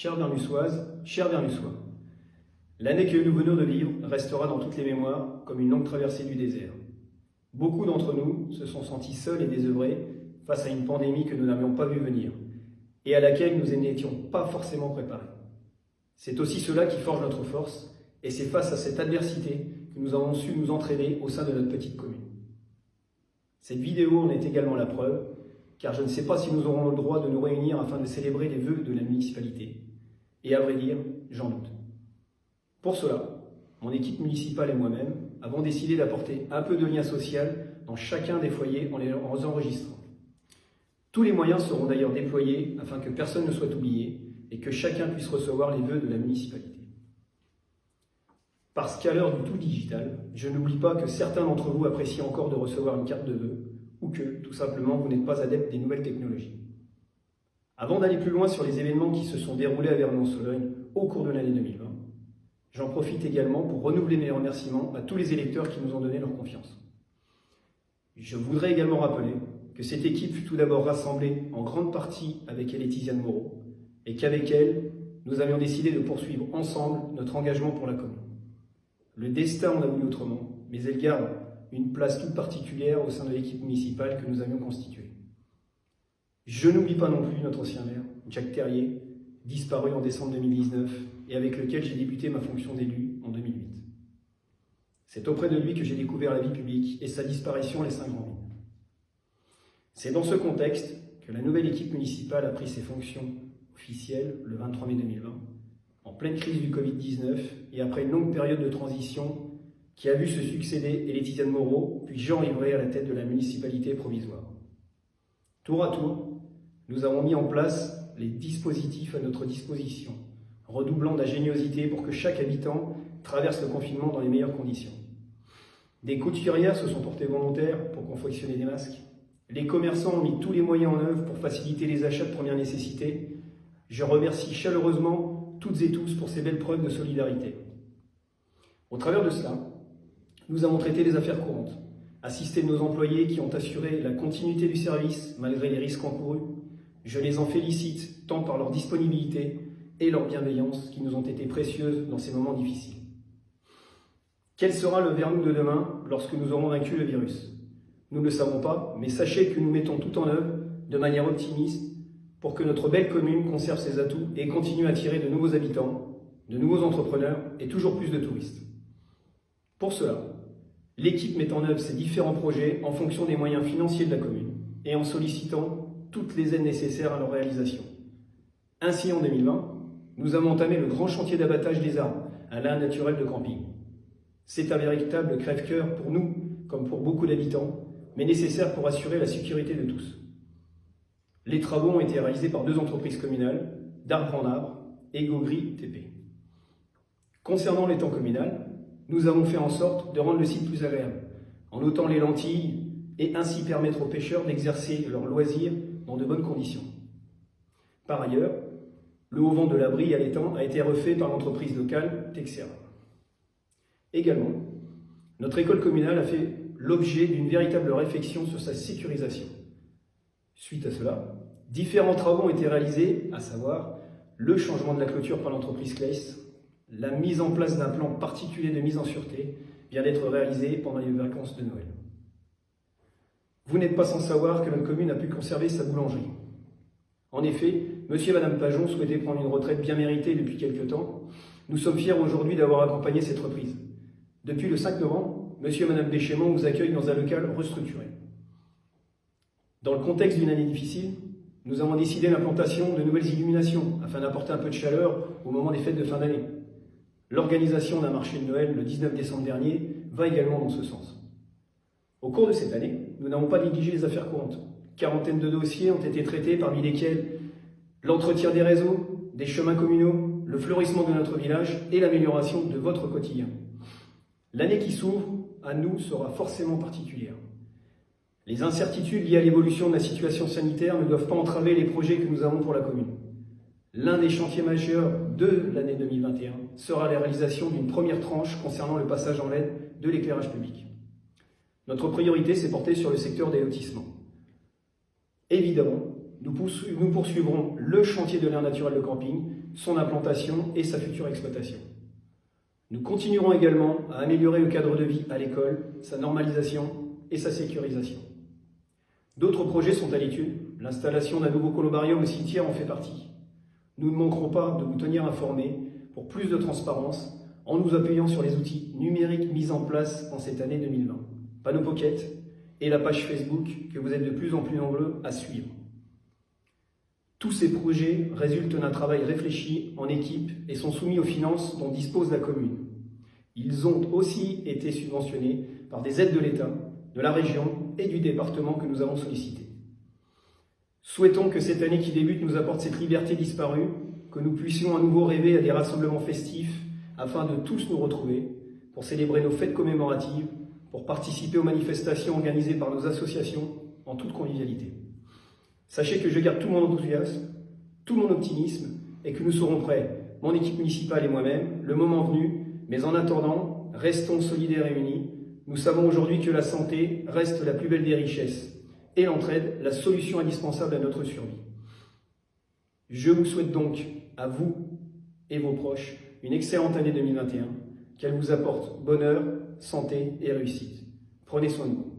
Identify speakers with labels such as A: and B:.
A: Chère Berlussoise, chers Berlussois, l'année que nous venons de vivre restera dans toutes les mémoires comme une longue traversée du désert. Beaucoup d'entre nous se sont sentis seuls et désœuvrés face à une pandémie que nous n'avions pas vu venir et à laquelle nous n'étions pas forcément préparés. C'est aussi cela qui forge notre force et c'est face à cette adversité que nous avons su nous entraider au sein de notre petite commune. Cette vidéo en est également la preuve, car je ne sais pas si nous aurons le droit de nous réunir afin de célébrer les vœux de la municipalité. Et à vrai dire, j'en doute. Pour cela, mon équipe municipale et moi-même avons décidé d'apporter un peu de lien social dans chacun des foyers en les enregistrant. Tous les moyens seront d'ailleurs déployés afin que personne ne soit oublié et que chacun puisse recevoir les vœux de la municipalité. Parce qu'à l'heure du tout digital, je n'oublie pas que certains d'entre vous apprécient encore de recevoir une carte de vœux ou que, tout simplement, vous n'êtes pas adepte des nouvelles technologies. Avant d'aller plus loin sur les événements qui se sont déroulés à Vernon-Sologne au cours de l'année 2020, j'en profite également pour renouveler mes remerciements à tous les électeurs qui nous ont donné leur confiance. Je voudrais également rappeler que cette équipe fut tout d'abord rassemblée en grande partie avec Laetiziane Moreau et qu'avec elle, nous avions décidé de poursuivre ensemble notre engagement pour la commune. Le destin en a voulu autrement, mais elle garde une place toute particulière au sein de l'équipe municipale que nous avions constituée. Je n'oublie pas non plus notre ancien maire, Jacques Terrier, disparu en décembre 2019 et avec lequel j'ai débuté ma fonction d'élu en 2008. C'est auprès de lui que j'ai découvert la vie publique et sa disparition laisse un grand vide. C'est dans ce contexte que la nouvelle équipe municipale a pris ses fonctions officielles le 23 mai 2020, en pleine crise du Covid-19 et après une longue période de transition qui a vu se succéder Laetiziane Moreau puis Jean Rivray à la tête de la municipalité provisoire. Tour à tour, nous avons mis en place les dispositifs à notre disposition, redoublant d'ingéniosité pour que chaque habitant traverse le confinement dans les meilleures conditions. Des couturières se sont portées volontaires pour confectionner des masques. Les commerçants ont mis tous les moyens en œuvre pour faciliter les achats de première nécessité. Je remercie chaleureusement toutes et tous pour ces belles preuves de solidarité. Au travers de cela, nous avons traité les affaires courantes, assisté nos employés qui ont assuré la continuité du service malgré les risques encourus. Je les en félicite tant par leur disponibilité et leur bienveillance qui nous ont été précieuses dans ces moments difficiles. Quel sera le Vernou de demain lorsque nous aurons vaincu le virus? Nous ne le savons pas, mais sachez que nous mettons tout en œuvre de manière optimiste pour que notre belle commune conserve ses atouts et continue à attirer de nouveaux habitants, de nouveaux entrepreneurs et toujours plus de touristes. Pour cela, l'équipe met en œuvre ses différents projets en fonction des moyens financiers de la commune et en sollicitant toutes les aides nécessaires à leur réalisation. Ainsi, en 2020, nous avons entamé le grand chantier d'abattage des arbres à l'aire naturelle de camping. C'est un véritable crève-cœur pour nous, comme pour beaucoup d'habitants, mais nécessaire pour assurer la sécurité de tous. Les travaux ont été réalisés par 2 entreprises communales, d'Arbre en Arbre et Gogri TP. Concernant l'étang communal, nous avons fait en sorte de rendre le site plus agréable, en ôtant les lentilles et ainsi permettre aux pêcheurs d'exercer leurs loisirs dans de bonnes conditions. Par ailleurs, le haut-vent de l'abri à l'étang a été refait par l'entreprise locale Texera. Également, notre école communale a fait l'objet d'une véritable réflexion sur sa sécurisation. Suite à cela, différents travaux ont été réalisés, à savoir le changement de la clôture par l'entreprise Claes, la mise en place d'un plan particulier de mise en sûreté vient d'être réalisé pendant les vacances de Noël. Vous n'êtes pas sans savoir que notre commune a pu conserver sa boulangerie. En effet, monsieur et madame Pajon souhaitaient prendre une retraite bien méritée depuis quelque temps. Nous sommes fiers aujourd'hui d'avoir accompagné cette reprise. Depuis le 5 novembre, monsieur et madame Béchémont vous accueillent dans un local restructuré. Dans le contexte d'une année difficile, nous avons décidé l'implantation de nouvelles illuminations afin d'apporter un peu de chaleur au moment des fêtes de fin d'année. L'organisation d'un marché de Noël le 19 décembre dernier va également dans ce sens. Au cours de cette année, nous n'avons pas négligé les affaires courantes. Quarantaine de dossiers ont été traités, parmi lesquels l'entretien des réseaux, des chemins communaux, le fleurissement de notre village et l'amélioration de votre quotidien. L'année qui s'ouvre à nous sera forcément particulière. Les incertitudes liées à l'évolution de la situation sanitaire ne doivent pas entraver les projets que nous avons pour la commune. L'un des chantiers majeurs de l'année 2021 sera la réalisation d'une première tranche concernant le passage en LED de l'éclairage public. Notre priorité s'est portée sur le secteur des lotissements. Évidemment, nous poursuivrons le chantier de l'aire naturelle de camping, son implantation et sa future exploitation. Nous continuerons également à améliorer le cadre de vie à l'école, sa normalisation et sa sécurisation. D'autres projets sont à l'étude. L'installation d'un nouveau columbarium au cimetière en fait partie. Nous ne manquerons pas de vous tenir informés pour plus de transparence en nous appuyant sur les outils numériques mis en place en cette année 2020. Panneau Pocket et la page Facebook que vous êtes de plus en plus nombreux à suivre. Tous ces projets résultent d'un travail réfléchi en équipe et sont soumis aux finances dont dispose la commune. Ils ont aussi été subventionnés par des aides de l'État, de la région et du département que nous avons sollicité. Souhaitons que cette année qui débute nous apporte cette liberté disparue, que nous puissions à nouveau rêver à des rassemblements festifs afin de tous nous retrouver pour célébrer nos fêtes commémoratives, pour participer aux manifestations organisées par nos associations en toute convivialité. Sachez que je garde tout mon enthousiasme, tout mon optimisme et que nous serons prêts, mon équipe municipale et moi-même, le moment venu, mais en attendant, restons solidaires et unis. Nous savons aujourd'hui que la santé reste la plus belle des richesses et l'entraide la solution indispensable à notre survie. Je vous souhaite donc, à vous et vos proches, une excellente année 2021, qu'elle vous apporte bonheur, santé et réussite. Prenez soin de vous.